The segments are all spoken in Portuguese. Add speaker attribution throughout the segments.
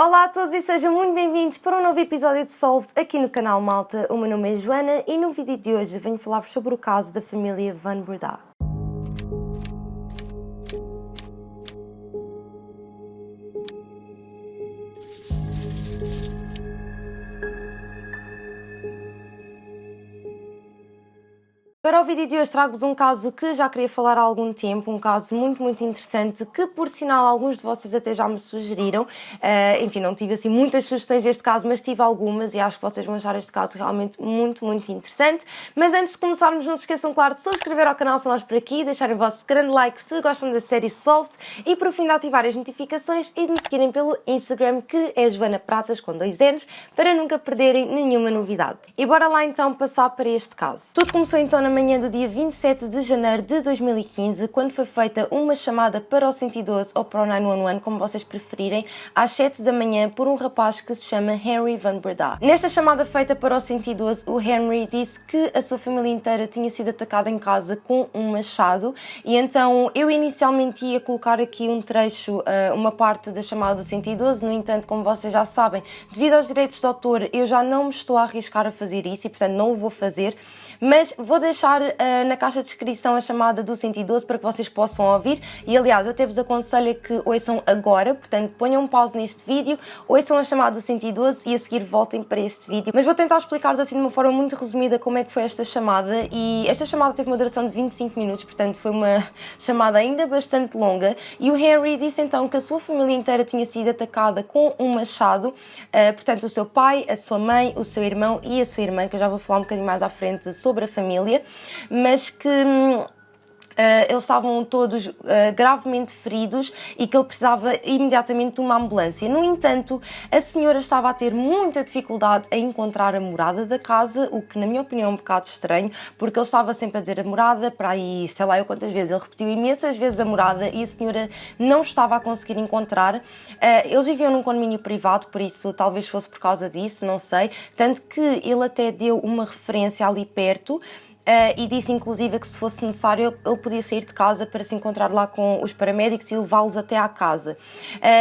Speaker 1: Olá a todos e sejam muito bem-vindos para um novo episódio de Solved aqui no canal Malta. O meu nome é Joana e no vídeo de hoje venho falar-vos sobre o caso da família Van Breda. Para o vídeo de hoje trago-vos um caso que já queria falar há algum tempo, um caso muito interessante que, por sinal, alguns de vocês até já me sugeriram. Enfim, não tive assim muitas sugestões deste caso, mas tive algumas e acho que vocês vão achar este caso realmente muito interessante. Mas antes de começarmos, não se esqueçam, claro, de subscrever ao canal se nós por aqui, deixarem o vosso grande like se gostam da série Solved e, por fim, de ativar as notificações e de me seguirem pelo Instagram, que é Joana Pratas, com 2 N's, para nunca perderem nenhuma novidade. E bora lá então passar para este caso. Tudo começou então na manhã do dia 27 de janeiro de 2015, quando foi feita uma chamada para o 112 ou para o 911, como vocês preferirem, às 7 da manhã por um rapaz que se chama Henry Van Breda. Nesta chamada feita para o 112, o Henry disse que a sua família inteira tinha sido atacada em casa com um machado e então eu inicialmente ia colocar aqui um trecho, uma parte da chamada do 112, no entanto, como vocês já sabem, devido aos direitos de autor, eu já não me estou a arriscar a fazer isso e portanto não o vou fazer, mas vou deixar na caixa de descrição a chamada do 112 para que vocês possam ouvir e aliás eu até vos aconselho que ouçam agora, portanto ponham um pause neste vídeo, ouçam a chamada do 112 e a seguir voltem para este vídeo, mas vou tentar explicar-vos assim de uma forma muito resumida como é que foi esta chamada. E esta chamada teve uma duração de 25 minutos, portanto foi uma chamada ainda bastante longa e o Henry disse então que a sua família inteira tinha sido atacada com um machado, portanto o seu pai, a sua mãe, o seu irmão e a sua irmã, que eu já vou falar um bocadinho mais à frente sobre a família, mas que eles estavam todos gravemente feridos e que ele precisava imediatamente de uma ambulância. No entanto, a senhora estava a ter muita dificuldade em encontrar a morada da casa, o que na minha opinião é um bocado estranho, porque ele estava sempre a dizer a morada, para aí sei lá eu quantas vezes, ele repetiu imensas vezes a morada e a senhora não estava a conseguir encontrar. Eles viviam num condomínio privado, por isso talvez fosse por causa disso, não sei, tanto que ele até deu uma referência ali perto, e disse inclusive que se fosse necessário ele podia sair de casa para se encontrar lá com os paramédicos e levá-los até à casa.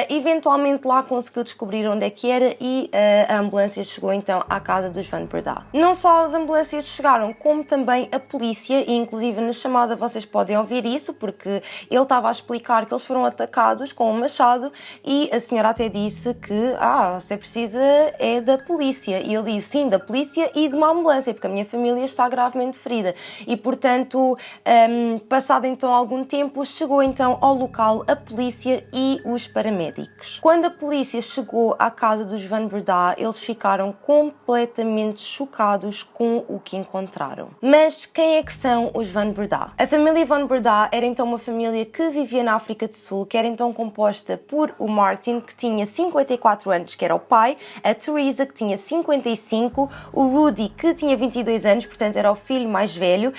Speaker 1: Eventualmente lá conseguiu descobrir onde é que era e a ambulância chegou então à casa dos Van Breda. Não só as ambulâncias chegaram, como também a polícia, e inclusive na chamada vocês podem ouvir isso, porque ele estava a explicar que eles foram atacados com um machado e a senhora até disse que você precisa é da polícia, e ele disse sim, da polícia e de uma ambulância, porque a minha família está gravemente ferida. E portanto, passado então algum tempo, chegou então ao local a polícia e os paramédicos. Quando a polícia chegou à casa dos Van Breda, eles ficaram completamente chocados com o que encontraram. Mas quem é que são os Van Breda? A família Van Breda era então uma família que vivia na África do Sul, que era então composta por o Martin, que tinha 54 anos, que era o pai, a Teresa, que tinha 55, o Rudy, que tinha 22 anos, portanto era o filho mais velho,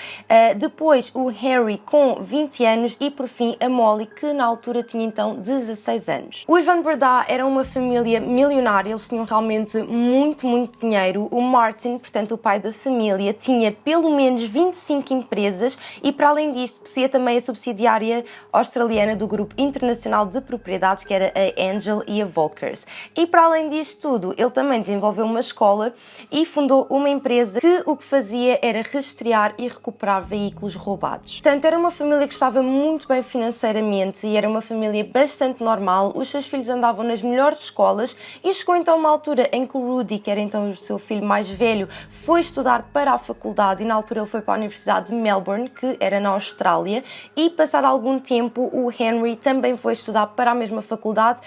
Speaker 1: depois o Harry com 20 anos e por fim a Molly, que na altura tinha então 16 anos. Os Van Breda eram uma família milionária, eles tinham realmente muito dinheiro. O Martin, portanto o pai da família, tinha pelo menos 25 empresas e para além disto possuía também a subsidiária australiana do grupo internacional de propriedades, que era a Angel e a Volkers. E para além disto tudo, ele também desenvolveu uma escola e fundou uma empresa que o que fazia era rastrear e recuperar veículos roubados. Portanto, era uma família que estava muito bem financeiramente e era uma família bastante normal. Os seus filhos andavam nas melhores escolas e chegou então uma altura em que o Rudy, que era então o seu filho mais velho, foi estudar para a faculdade e na altura ele foi para a Universidade de Melbourne, que era na Austrália, e passado algum tempo o Henry também foi estudar para a mesma faculdade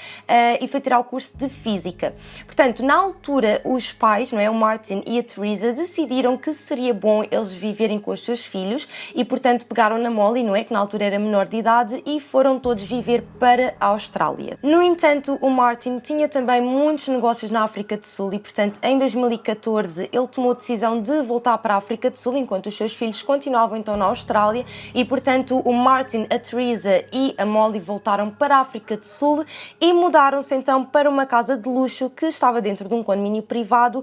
Speaker 1: e foi tirar o curso de Física. Portanto, na altura os pais, não é, o Martin e a Teresa, decidiram que seria bom eles viverem com os seus filhos e portanto pegaram na Molly, não é, que na altura era menor de idade, e foram todos viver para a Austrália. No entanto, o Martin tinha também muitos negócios na África do Sul e portanto em 2014 ele tomou a decisão de voltar para a África do Sul enquanto os seus filhos continuavam então na Austrália e portanto o Martin, a Teresa e a Molly voltaram para a África do Sul e mudaram-se então para uma casa de luxo que estava dentro de um condomínio privado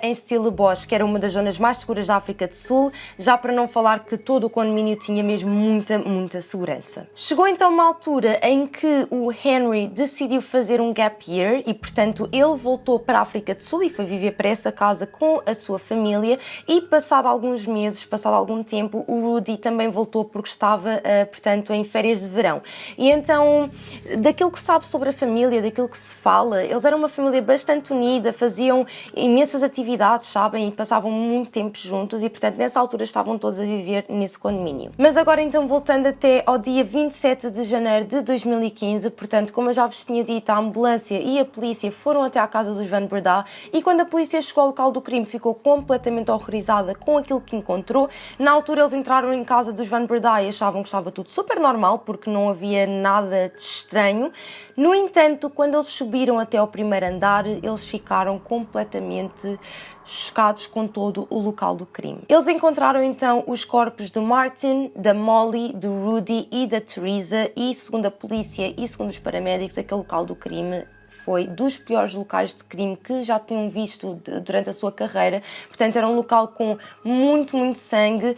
Speaker 1: em Stellenbosch, que era uma das zonas mais seguras da África do Sul, já para não falar que todo o condomínio tinha mesmo muita segurança. Chegou então uma altura em que o Henry decidiu fazer um gap year e, portanto, ele voltou para a África do Sul e foi viver para essa casa com a sua família e, passado alguns meses, passado algum tempo, o Rudy também voltou porque estava, portanto, em férias de verão. E então, daquilo que se sabe sobre a família, daquilo que se fala, eles eram uma família bastante unida, faziam imensas atividades, sabem, e passavam muito tempo juntos e, portanto, nessa altura estavam todos a viver nesse condomínio. Mas agora, então, voltando até ao dia 27 de janeiro de 2015, portanto, como eu já vos tinha dito, a ambulância e a polícia foram até à casa dos Van Breda e quando a polícia chegou ao local do crime ficou completamente horrorizada com aquilo que encontrou. Na altura eles entraram em casa dos Van Breda e achavam que estava tudo super normal porque não havia nada de estranho. No entanto, quando eles subiram até ao primeiro andar, eles ficaram completamente chocados com todo o local do crime. Eles encontraram então os corpos do Martin, da Molly, do Rudy e da Teresa e, segundo a polícia e segundo os paramédicos, aquele local do crime foi dos piores locais de crime que já tinham visto durante a sua carreira. Portanto, era um local com muito sangue,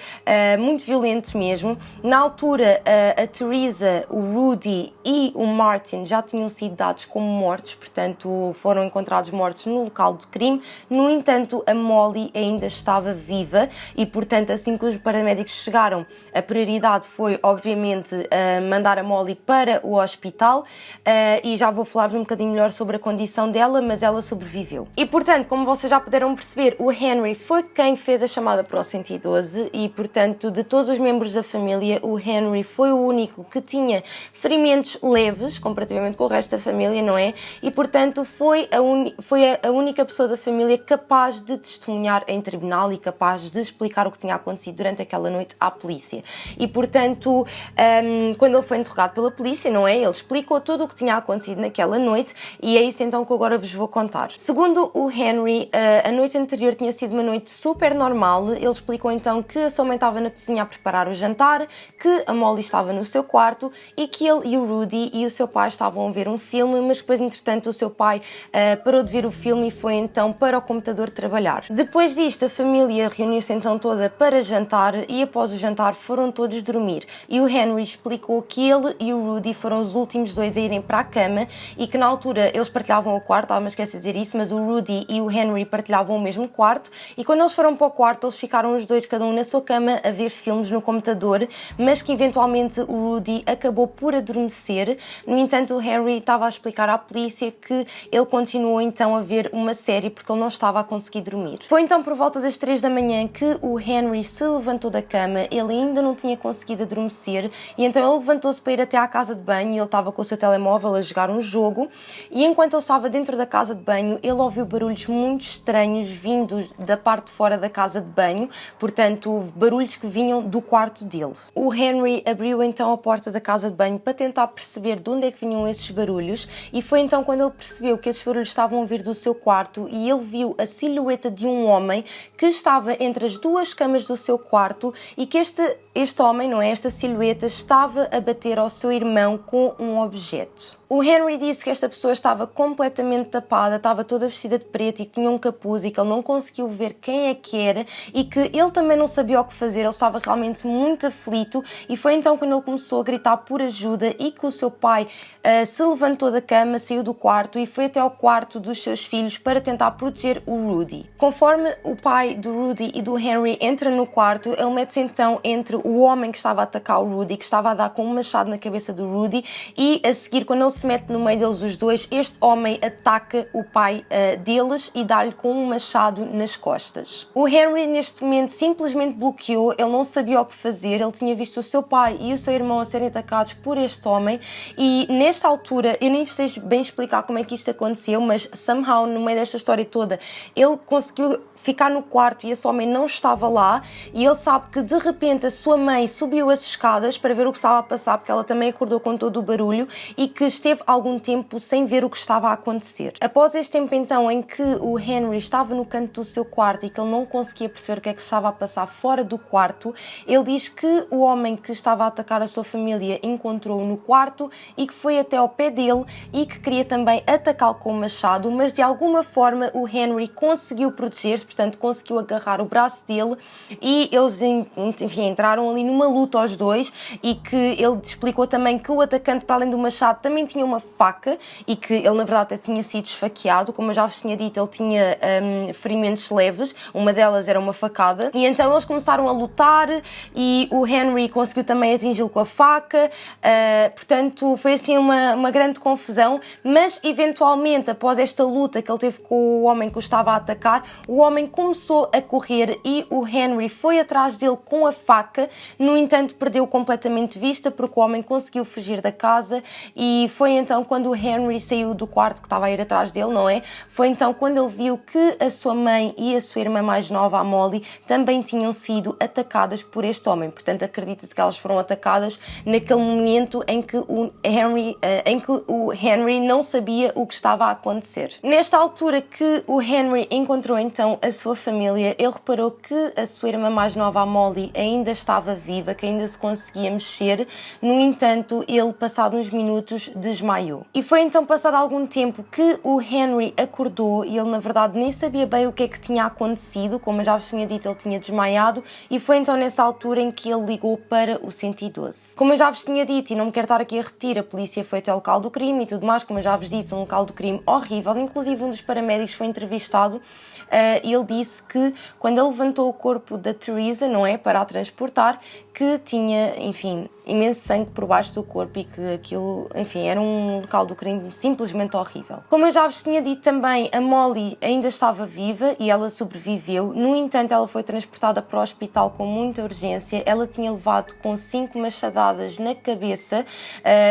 Speaker 1: muito violento mesmo. Na altura, a Teresa, o Rudy e o Martin já tinham sido dados como mortos, portanto, foram encontrados mortos no local do crime. No entanto, a Molly ainda estava viva e, portanto, assim que os paramédicos chegaram, a prioridade foi, obviamente, mandar a Molly para o hospital e já vou falar um bocadinho melhor sobre a condição dela, mas ela sobreviveu. E, portanto, como vocês já puderam perceber, o Henry foi quem fez a chamada para o 112 e, portanto, de todos os membros da família, o Henry foi o único que tinha ferimentos leves, comparativamente com o resto da família, não é? E, portanto, foi a única pessoa da família capaz de testemunhar em tribunal e capaz de explicar o que tinha acontecido durante aquela noite à polícia. E, portanto, quando ele foi interrogado pela polícia, não é? Ele explicou tudo o que tinha acontecido naquela noite e é isso então que agora vos vou contar. Segundo o Henry, a noite anterior tinha sido uma noite super normal. Ele explicou então que a sua mãe estava na cozinha a preparar o jantar, que a Molly estava no seu quarto e que ele e o Rudy e o seu pai estavam a ver um filme, mas depois, entretanto, o seu pai parou de ver o filme e foi então para o computador trabalhar. Depois disto, a família reuniu-se então toda para jantar e após o jantar foram todos dormir. E o Henry explicou que ele e o Rudy foram os últimos dois a irem para a cama e que na altura eles partilhavam o quarto, estava-me a esquecer de dizer isso, mas o Rudy e o Henry partilhavam o mesmo quarto e quando eles foram para o quarto eles ficaram os dois, cada um na sua cama, a ver filmes no computador, mas que eventualmente o Rudy acabou por adormecer. No entanto, o Henry estava a explicar à polícia que ele continuou então a ver uma série porque ele não estava a conseguir dormir. Foi então por volta das 3 da manhã que o Henry se levantou da cama, ele ainda não tinha conseguido adormecer e então ele levantou-se para ir até à casa de banho e ele estava com o seu telemóvel a jogar um jogo e enquanto ele estava dentro da casa de banho, ele ouviu barulhos muito estranhos vindos da parte de fora da casa de banho, portanto, barulhos que vinham do quarto dele. O Henry abriu então a porta da casa de banho para tentar perceber de onde é que vinham esses barulhos e foi então quando ele percebeu que esses barulhos estavam a vir do seu quarto e ele viu a silhueta de um homem que estava entre as duas camas do seu quarto e que este homem, não é, esta silhueta, estava a bater ao seu irmão com um objeto. O Henry disse que esta pessoa estava completamente tapada, estava toda vestida de preto e que tinha um capuz e que ele não conseguiu ver quem é que era e que ele também não sabia o que fazer, ele estava realmente muito aflito e foi então quando ele começou a gritar por ajuda e que o seu pai se levantou da cama, saiu do quarto e foi até ao quarto dos seus filhos para tentar proteger o Rudy. Conforme o pai do Rudy e do Henry entra no quarto, ele mete-se então entre o homem que estava a atacar o Rudy, que estava a dar com um machado na cabeça do Rudy e a seguir, quando ele se mete no meio deles os dois, este homem ataca o pai deles e dá-lhe com um machado nas costas. O Henry neste momento simplesmente bloqueou, ele não sabia o que fazer, ele tinha visto o seu pai e o seu irmão a serem atacados por este homem e nesta altura, eu nem sei bem explicar como é que isto aconteceu, mas somehow no meio desta história toda, ele conseguiu ficar no quarto e esse homem não estava lá e ele sabe que de repente a sua mãe subiu as escadas para ver o que estava a passar porque ela também acordou com todo o barulho e que esteve esteve algum tempo sem ver o que estava a acontecer. Após este tempo então em que o Henry estava no canto do seu quarto e que ele não conseguia perceber o que é que se estava a passar fora do quarto, ele diz que o homem que estava a atacar a sua família encontrou-o no quarto e que foi até ao pé dele e que queria também atacá-lo com o machado, mas de alguma forma o Henry conseguiu proteger-se, portanto conseguiu agarrar o braço dele e eles, enfim, entraram ali numa luta aos dois, e que ele explicou também que o atacante, para além do machado, também tinha uma faca e que ele na verdade até tinha sido esfaqueado. Como eu já vos tinha dito, ele tinha ferimentos leves, uma delas era uma facada, e então eles começaram a lutar e o Henry conseguiu também atingi-lo com a faca, portanto foi assim uma grande confusão, mas eventualmente após esta luta que ele teve com o homem que o estava a atacar, o homem começou a correr e o Henry foi atrás dele com a faca. No entanto, perdeu completamente de vista porque o homem conseguiu fugir da casa, e foi então quando o Henry saiu do quarto que estava a ir atrás dele, não é? Foi então quando ele viu que a sua mãe e a sua irmã mais nova, a Molly, também tinham sido atacadas por este homem. Portanto, acredita-se que elas foram atacadas naquele momento em que o Henry não sabia o que estava a acontecer. Nesta altura que o Henry encontrou então a sua família, ele reparou que a sua irmã mais nova, a Molly, ainda estava viva, que ainda se conseguia mexer. No entanto, ele, passado uns minutos, desmaiou. E foi então passado algum tempo que o Henry acordou e ele na verdade nem sabia bem o que é que tinha acontecido. Como eu já vos tinha dito, ele tinha desmaiado, e foi então nessa altura em que ele ligou para o 112. Como eu já vos tinha dito, e não me quero estar aqui a repetir, a polícia foi até o local do crime e tudo mais. Como eu já vos disse, um local do crime horrível, inclusive um dos paramédicos foi entrevistado e ele disse que quando ele levantou o corpo da Teresa, não é, para a transportar, que tinha, enfim, imenso sangue por baixo do corpo e que aquilo, enfim, era um local do crime simplesmente horrível. Como eu já vos tinha dito também, a Molly ainda estava viva e ela sobreviveu. No entanto, ela foi transportada para o hospital com muita urgência. Ela tinha levado com 5 machadadas na cabeça.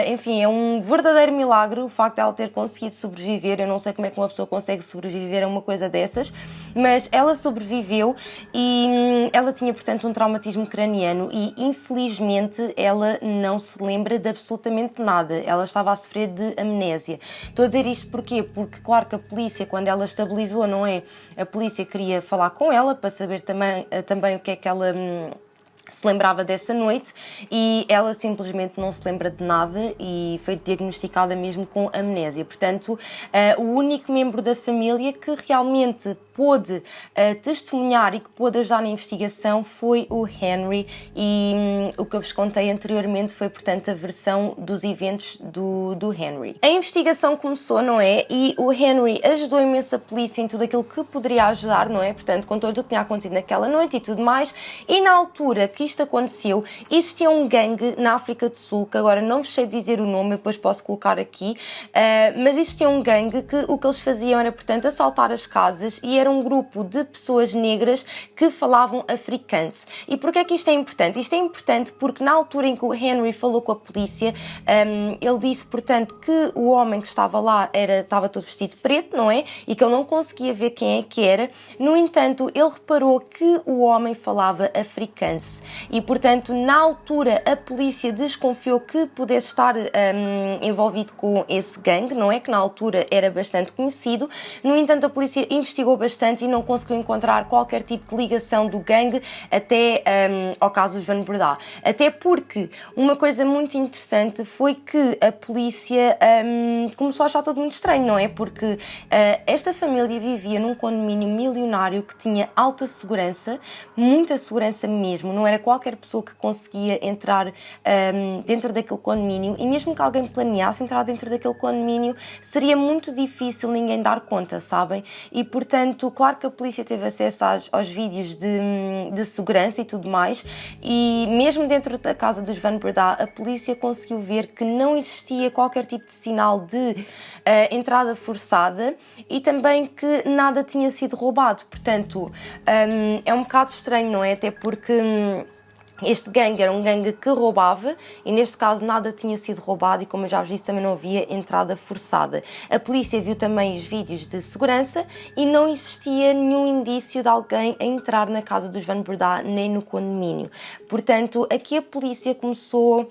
Speaker 1: Enfim, é um verdadeiro milagre o facto de ela ter conseguido sobreviver. Eu não sei como é que uma pessoa consegue sobreviver a uma coisa dessas, mas ela sobreviveu e ela tinha, portanto, um traumatismo craniano e, infelizmente, ela não se lembra de absolutamente nada. Ela estava a sofrer de amnésia. Estou a dizer isto porquê? Porque, claro que a polícia, quando ela estabilizou, não é? A polícia queria falar com ela para saber também o que é que ela se lembrava dessa noite, e ela simplesmente não se lembra de nada e foi diagnosticada mesmo com amnésia. Portanto, o único membro da família que realmente pôde testemunhar e que pôde ajudar na investigação foi o Henry, e o que eu vos contei anteriormente foi, portanto, a versão dos eventos do Henry. A investigação começou, não é? E o Henry ajudou imenso a polícia em tudo aquilo que poderia ajudar, não é? Portanto, com tudo o que tinha acontecido naquela noite e tudo mais, e na altura que isto aconteceu, existia um gangue na África do Sul, que agora não vos sei dizer o nome, depois posso colocar aqui, mas existia um gangue que o que eles faziam era, portanto, assaltar as casas, e era um grupo de pessoas negras que falavam afrikaans. E porquê é que isto é importante? Isto é importante porque na altura em que o Henry falou com a polícia, ele disse, portanto, que o homem que estava lá estava todo vestido de preto, não é? E que ele não conseguia ver quem é que era. No entanto, ele reparou que o homem falava afrikaans. E, portanto, na altura a polícia desconfiou que pudesse estar envolvido com esse gangue, não é? Que na altura era bastante conhecido. No entanto, a polícia investigou bastante e não conseguiu encontrar qualquer tipo de ligação do gangue até ao caso dos Van Breda. Até porque uma coisa muito interessante foi que a polícia começou a achar tudo muito estranho, não é? Porque esta família vivia num condomínio milionário que tinha alta segurança, muita segurança mesmo, não era qualquer pessoa que conseguia entrar dentro daquele condomínio, e mesmo que alguém planeasse entrar dentro daquele condomínio, seria muito difícil ninguém dar conta, sabem? E, portanto, claro que a polícia teve acesso aos vídeos de segurança e tudo mais, e mesmo dentro da casa dos Van Breda, a polícia conseguiu ver que não existia qualquer tipo de sinal de entrada forçada e também que nada tinha sido roubado. Portanto, é um bocado estranho, não é? Até porque Este gangue era um gangue que roubava e neste caso nada tinha sido roubado e, como eu já vos disse, também não havia entrada forçada. A polícia viu também os vídeos de segurança e não existia nenhum indício de alguém a entrar na casa dos Van Breda nem no condomínio. Portanto, aqui a polícia começou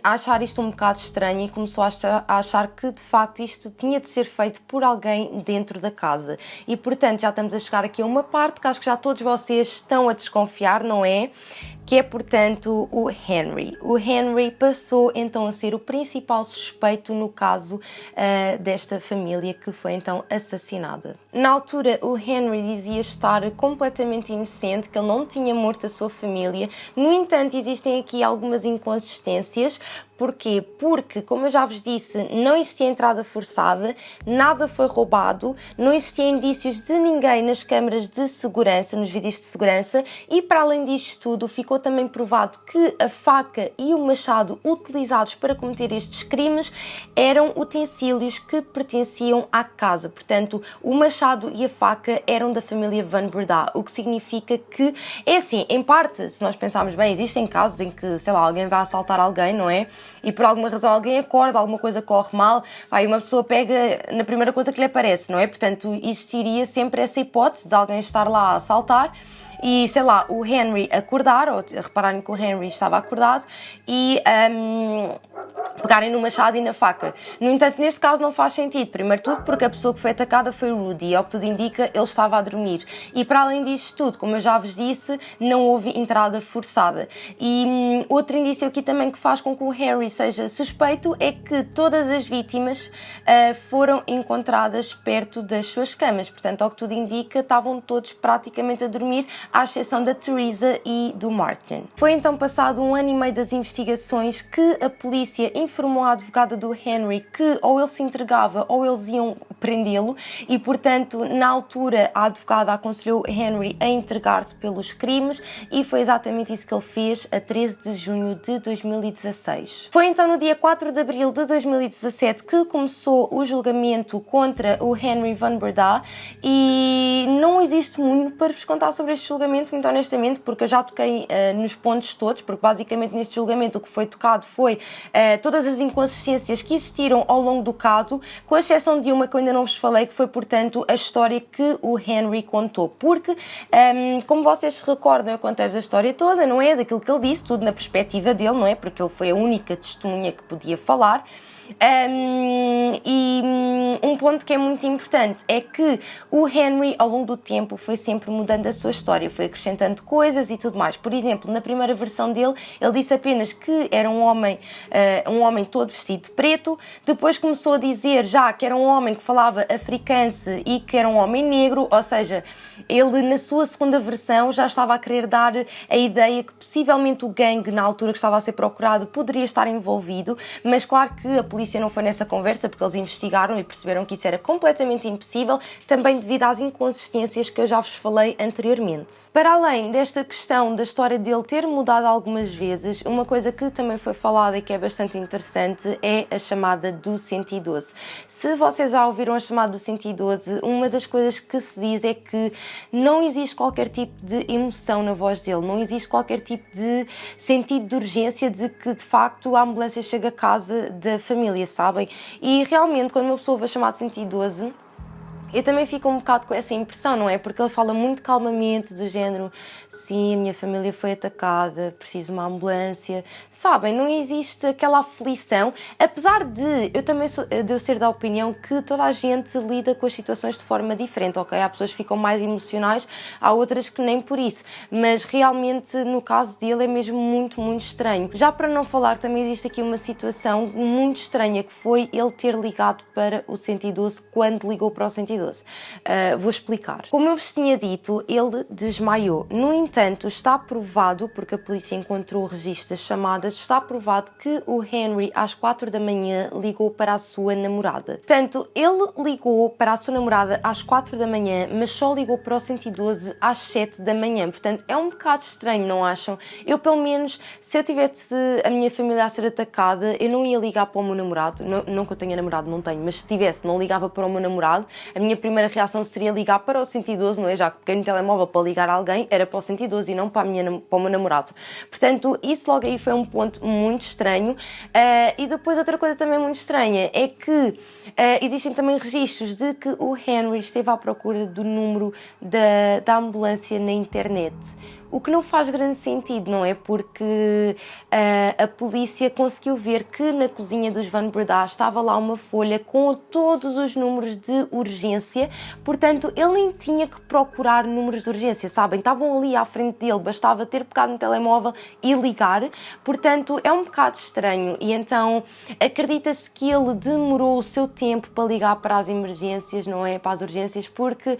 Speaker 1: a achar isto um bocado estranho e começou a achar que de facto isto tinha de ser feito por alguém dentro da casa. E portanto já estamos a chegar aqui a uma parte que acho que já todos vocês estão a desconfiar, não é? Que é, portanto, o Henry. O Henry passou então a ser o principal suspeito no caso desta família que foi então assassinada. Na altura, o Henry dizia estar completamente inocente, que ele não tinha morto a sua família. No entanto, existem aqui algumas inconsistências. Porquê? Porque, como eu já vos disse, não existia entrada forçada, nada foi roubado, não existia indícios de ninguém nas câmaras de segurança, nos vídeos de segurança, e para além disto tudo, ficou também provado que a faca e o machado utilizados para cometer estes crimes eram utensílios que pertenciam à casa. Portanto, o machado e a faca eram da família Van Breda, o que significa que, é assim, em parte, se nós pensarmos bem, existem casos em que, sei lá, alguém vai assaltar alguém, não é? E por alguma razão alguém acorda, alguma coisa corre mal, aí uma pessoa pega na primeira coisa que lhe aparece, não é? Portanto, existiria sempre essa hipótese de alguém estar lá a assaltar e, sei lá, o Henry acordar, ou repararem que o Henry estava acordado e pegarem no machado e na faca. No entanto, neste caso não faz sentido. Primeiro tudo porque a pessoa que foi atacada foi o Rudy e, ao que tudo indica, ele estava a dormir. E para além disto tudo, como eu já vos disse, não houve entrada forçada. E outro indício aqui também que faz com que o Henry seja suspeito é que todas as vítimas foram encontradas perto das suas camas. Portanto, ao que tudo indica, estavam todos praticamente a dormir, à exceção da Teresa e do Martin. Foi então passado 1 ano e meio das investigações que a polícia informou a advogada do Henry que ou ele se entregava ou eles iam prendê-lo e, portanto, na altura a advogada aconselhou Henry a entregar-se pelos crimes e foi exatamente isso que ele fez a 13 de junho de 2016. Foi então no dia 4 de abril de 2017 que começou o julgamento contra o Henry Van Breda e não existe muito para vos contar sobre este julgamento, muito honestamente, porque eu já toquei nos pontos todos, porque basicamente neste julgamento o que foi tocado foi todas as inconsistências que existiram ao longo do caso, com a exceção de uma que eu ainda não vos falei, que foi, portanto, a história que o Henry contou. Porque, como vocês se recordam, eu contei-vos a história toda, não é? Daquilo que ele disse, tudo na perspectiva dele, não é? Porque ele foi a única testemunha que podia falar. E um ponto que é muito importante é que o Henry, ao longo do tempo, foi sempre mudando a sua história, foi acrescentando coisas e tudo mais. Por exemplo, na primeira versão dele, ele disse apenas que era um homem todo vestido de preto, depois começou a dizer já que era um homem que falava africânsy e que era um homem negro, ou seja, ele na sua segunda versão já estava a querer dar a ideia que possivelmente o gangue, na altura que estava a ser procurado, poderia estar envolvido, mas claro que a polícia não foi nessa conversa porque eles investigaram e perceberam que isso era completamente impossível, também devido às inconsistências que eu já vos falei anteriormente. Para além desta questão da história dele ter mudado algumas vezes, uma coisa que também foi falada e que é bastante interessante é a chamada do 112. Se vocês já ouviram a chamada do 112, uma das coisas que se diz é que não existe qualquer tipo de emoção na voz dele, não existe qualquer tipo de sentido de urgência de que de facto a ambulância chega à casa da família, sabem? E realmente quando uma pessoa vai chamar de 112, eu também fico um bocado com essa impressão, não é? Porque ele fala muito calmamente, do género, sim, a minha família foi atacada, preciso de uma ambulância. Sabem, não existe aquela aflição, apesar de eu ser da opinião que toda a gente lida com as situações de forma diferente, ok? Há pessoas que ficam mais emocionais, há outras que nem por isso. Mas realmente, no caso dele, é mesmo muito, muito estranho. Já para não falar, também existe aqui uma situação muito estranha, que foi ele ter ligado para o 112 quando ligou para o 112. Vou explicar. Como eu vos tinha dito, ele desmaiou. No entanto, está provado, porque a polícia encontrou o registro das chamadas, está provado que o Henry às 4 da manhã ligou para a sua namorada. Portanto, ele ligou para a sua namorada às 4 da manhã, mas só ligou para o 112 às 7 da manhã. Portanto, é um bocado estranho, não acham? Eu, pelo menos, se eu tivesse a minha família a ser atacada, eu não ia ligar para o meu namorado. Não que eu tenha namorado, não tenho, mas se tivesse, não ligava para o meu namorado. A minha minha primeira reação seria ligar para o 112, não é? Já que peguei no telemóvel para ligar a alguém, era para o 112 e não para o meu namorado. Portanto, isso logo aí foi um ponto muito estranho. E depois outra coisa também muito estranha é que existem também registros de que o Henry esteve à procura do número da ambulância na internet. O que não faz grande sentido, não é? Porque a polícia conseguiu ver que na cozinha dos Van Breda estava lá uma folha com todos os números de urgência, portanto ele nem tinha que procurar números de urgência, sabem? Estavam ali à frente dele, bastava ter pegado no telemóvel e ligar, portanto é um bocado estranho. E então acredita-se que ele demorou o seu tempo para ligar para as emergências, não é? Para as urgências, porque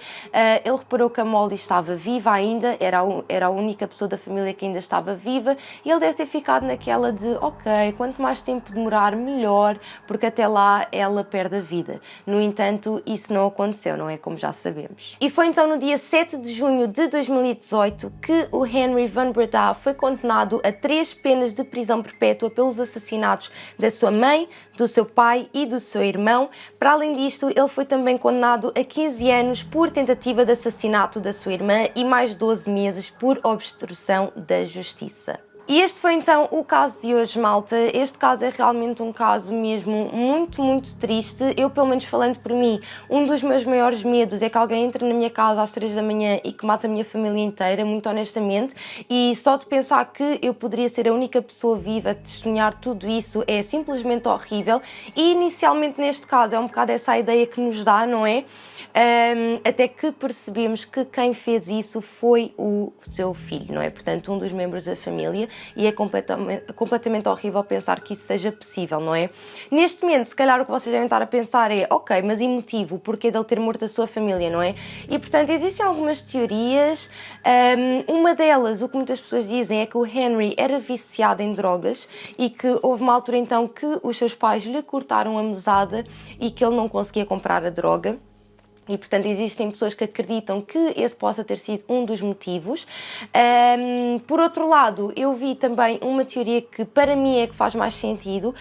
Speaker 1: ele reparou que a Molly estava viva ainda, era a única pessoa da família que ainda estava viva, e ele deve ter ficado naquela de ok, quanto mais tempo demorar, melhor, porque até lá ela perde a vida. No entanto, isso não aconteceu, não é? Como já sabemos. E foi então no dia 7 de junho de 2018 que o Henry Van Breda foi condenado a 3 penas de prisão perpétua pelos assassinatos da sua mãe, do seu pai e do seu irmão. Para além disto, ele foi também condenado a 15 anos por tentativa de assassinato da sua irmã e mais 12 meses por obstrução da justiça. E este foi então o caso de hoje, malta. Este caso é realmente um caso mesmo muito, muito triste. Eu, pelo menos falando por mim, um dos meus maiores medos é que alguém entre na minha casa às 3 da manhã e que mate a minha família inteira, muito honestamente. E só de pensar que eu poderia ser a única pessoa viva a testemunhar tudo isso é simplesmente horrível. E inicialmente neste caso é um bocado essa a ideia que nos dá, não é? Até que percebemos que quem fez isso foi o seu filho, não é? Portanto, um dos membros da família. E é completamente horrível pensar que isso seja possível, não é? Neste momento, se calhar o que vocês devem estar a pensar é ok, mas e motivo? Porquê dele ter morto a sua família, não é? E portanto existem algumas teorias. Uma delas, o que muitas pessoas dizem é que o Henry era viciado em drogas e que houve uma altura então que os seus pais lhe cortaram a mesada e que ele não conseguia comprar a droga. E, portanto, existem pessoas que acreditam que esse possa ter sido um dos motivos. Por outro lado, eu vi também uma teoria que para mim é que faz mais sentido,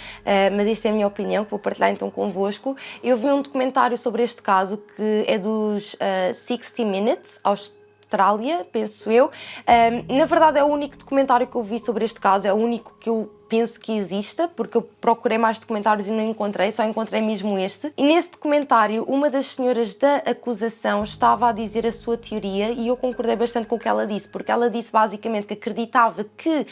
Speaker 1: mas isto é a minha opinião, que vou partilhar então convosco. Eu vi um documentário sobre este caso que é dos 60 Minutes, Austrália, penso eu. Na verdade é o único documentário que eu vi sobre este caso, é o único que eu penso que exista, porque eu procurei mais documentários e não encontrei, só encontrei mesmo este. E nesse documentário, uma das senhoras da acusação estava a dizer a sua teoria e eu concordei bastante com o que ela disse, porque ela disse basicamente que acreditava que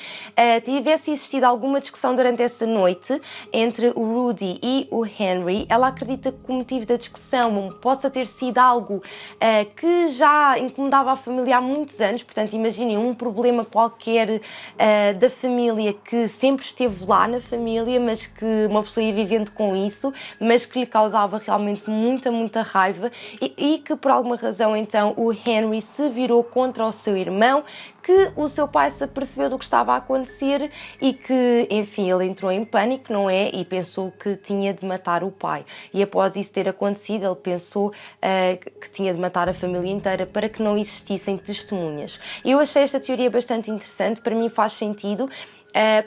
Speaker 1: tivesse existido alguma discussão durante essa noite entre o Rudy e o Henry. Ela acredita que o motivo da discussão possa ter sido algo que já incomodava a família há muitos anos, portanto imaginem um problema qualquer da família que sempre esteve lá na família, mas que uma pessoa ia vivendo com isso, mas que lhe causava realmente muita raiva e que por alguma razão então o Henry se virou contra o seu irmão, que o seu pai se apercebeu do que estava a acontecer e que, enfim, ele entrou em pânico, não é? E pensou que tinha de matar o pai. E após isso ter acontecido, ele pensou que tinha de matar a família inteira para que não existissem testemunhas. Eu achei esta teoria bastante interessante, para mim faz sentido,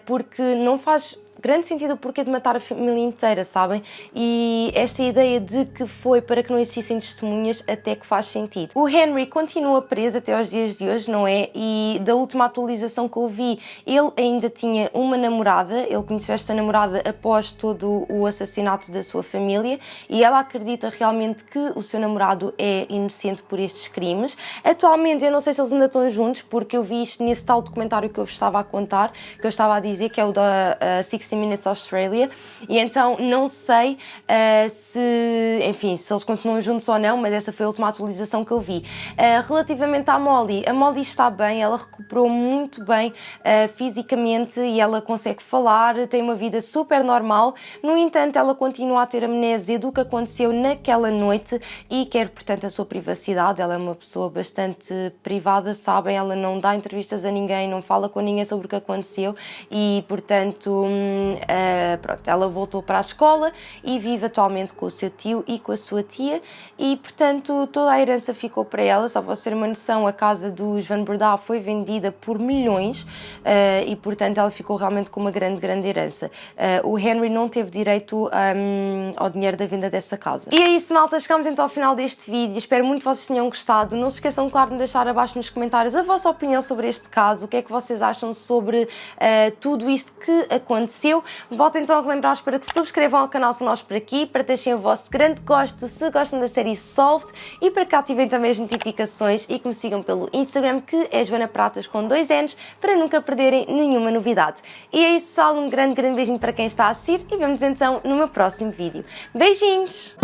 Speaker 1: porque não faz grande sentido o porquê de matar a família inteira, sabem? E esta ideia de que foi para que não existissem testemunhas até que faz sentido. O Henry continua preso até aos dias de hoje, não é? E da última atualização que eu vi, ele ainda tinha uma namorada, ele conheceu esta namorada após todo o assassinato da sua família e ela acredita realmente que o seu namorado é inocente por estes crimes. Atualmente eu não sei se eles ainda estão juntos, porque eu vi isto nesse tal documentário que eu vos estava a contar, que eu estava a dizer, que é o da 60 Minutes Australia, e então não sei se eles continuam juntos ou não, mas essa foi a última atualização que eu vi. Relativamente à Molly, a Molly está bem, ela recuperou muito bem fisicamente e ela consegue falar, tem uma vida super normal. No entanto, ela continua a ter amnésia do que aconteceu naquela noite e quer, portanto, a sua privacidade. Ela é uma pessoa bastante privada, sabem? Ela não dá entrevistas a ninguém, não fala com ninguém sobre o que aconteceu e, portanto, pronto, ela voltou para a escola e vive atualmente com o seu tio e com a sua tia e, portanto, toda a herança ficou para ela. Só para vocês terem uma noção, a casa dos Van Breda foi vendida por milhões e, portanto, ela ficou realmente com uma grande herança. O Henry não teve direito ao dinheiro da venda dessa casa. E é isso, malta, chegamos então ao final deste vídeo. Espero muito que vocês tenham gostado. Não se esqueçam, claro, de deixar abaixo nos comentários a vossa opinião sobre este caso, o que é que vocês acham sobre tudo isto que aconteceu. Volto então a lembrar-vos para que subscrevam ao canal se nós por aqui, para deixem o vosso grande gosto se gostam da série Solved e para que ativem também as notificações e que me sigam pelo Instagram, que é Joana Pratas com 2 N's, para nunca perderem nenhuma novidade. E é isso, pessoal, um grande beijinho para quem está a assistir e vemos então no meu próximo vídeo. Beijinhos!